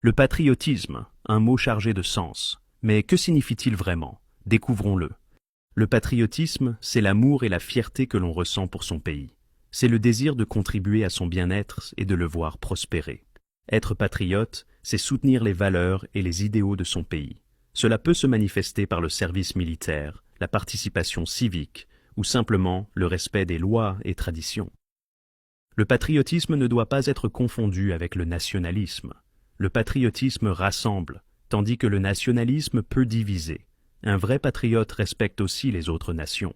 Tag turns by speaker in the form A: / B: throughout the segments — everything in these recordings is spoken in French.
A: Le patriotisme, un mot chargé de sens. Mais que signifie-t-il vraiment? Découvrons-le. Le patriotisme, c'est l'amour et la fierté que l'on ressent pour son pays. C'est le désir de contribuer à son bien-être et de le voir prospérer. Être patriote, c'est soutenir les valeurs et les idéaux de son pays. Cela peut se manifester par le service militaire, la participation civique ou simplement le respect des lois et traditions. Le patriotisme ne doit pas être confondu avec le nationalisme. Le patriotisme rassemble, tandis que le nationalisme peut diviser. Un vrai patriote respecte aussi les autres nations.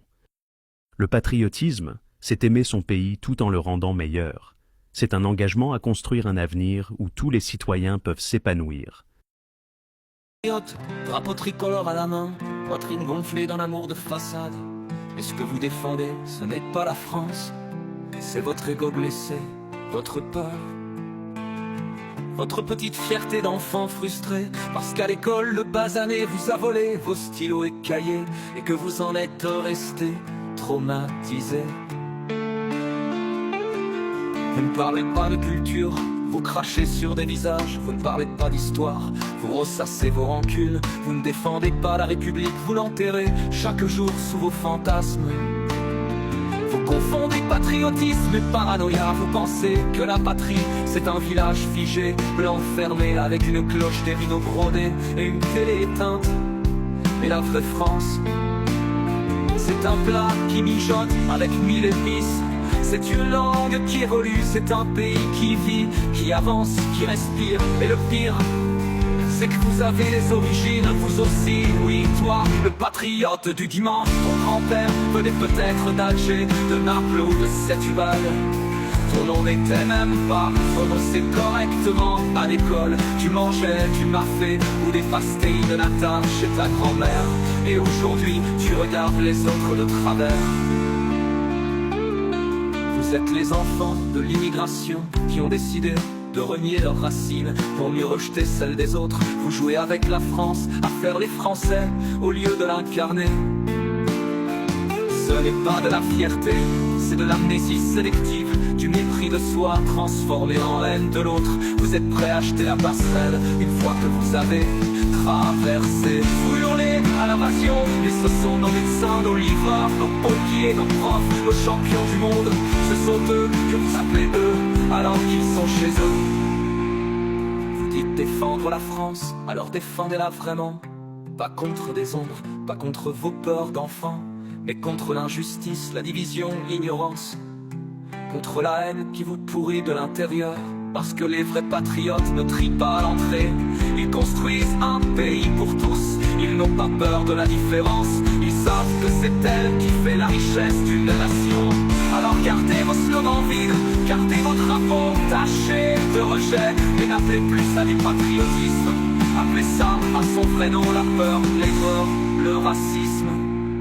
A: Le patriotisme, c'est aimer son pays tout en le rendant meilleur. C'est un engagement à construire un avenir où tous les citoyens peuvent s'épanouir.
B: Drapeau tricolore à la main, poitrine gonflée d'un amour de façade. Et ce que vous défendez, ce n'est pas la France, c'est votre ego blessé, votre peur. Votre petite fierté d'enfant frustré, parce qu'à l'école le basané vous a volé vos stylos et cahiers, et que vous en êtes resté traumatisé. Vous ne parlez pas de culture, vous crachez sur des visages, vous ne parlez pas d'histoire, vous ressassez vos rancunes, vous ne défendez pas la République, vous l'enterrez chaque jour sous vos fantasmes. Vous confondez patriotisme et paranoïa, vous pensez que la patrie c'est un village figé, blanc fermé avec une cloche des rideaux brodés et une télé éteinte. Mais la vraie France, c'est un plat qui mijote avec 1000 épices. C'est une langue qui évolue, c'est un pays qui vit, qui avance, qui respire. Et le pire, c'est que vous avez les origines, vous aussi, oui, toi, le patriote du dimanche. Ton grand-père venait peut-être d'Alger, de Naples ou de Setúbal. Ton nom n'était même pas prononcé correctement à l'école. Tu mangeais du mafé ou des pastilles de nata chez ta grand-mère. Et aujourd'hui, tu regardes les autres de travers. Vous êtes les enfants de l'immigration qui ont décidé de renier leurs racines pour mieux rejeter celles des autres. Vous jouez avec la France à faire les Français au lieu de l'incarner. Ce n'est pas de la fierté, c'est de l'amnésie sélective, du mépris de soi transformé en haine de l'autre. Vous êtes prêts à acheter la passerelle une fois que vous avez traversé. Vous hurlez à l'invasion, et ce sont nos médecins, nos livreurs, nos pompiers, nos profs, nos champions du monde. Ce sont eux que vous appelez eux, alors qu'ils sont chez eux. Vous dites défendre la France, alors défendez-la vraiment. Pas contre des ombres, pas contre vos peurs d'enfants, mais contre l'injustice, la division, l'ignorance. Contre la haine qui vous pourrit de l'intérieur. Parce que les vrais patriotes ne trient pas à l'entrée. Ils construisent un pays pour tous. Ils n'ont pas peur de la différence. Ils savent que c'est elle qui fait la richesse d'une nation. Alors gardez vos slogans vides, gardez vos drapeaux tachés de rejet. Et n'appelez plus ça du patriotisme. Appelez ça à son vrai nom, la peur, l'erreur, le racisme.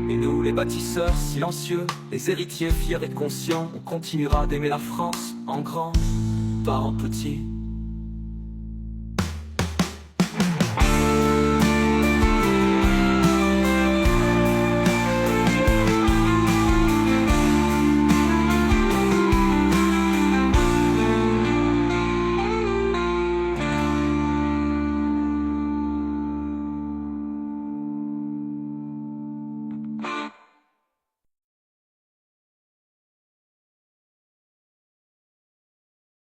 B: Et nous, les bâtisseurs silencieux, les héritiers fiers et conscients, on continuera d'aimer la France en grand, pas en petit.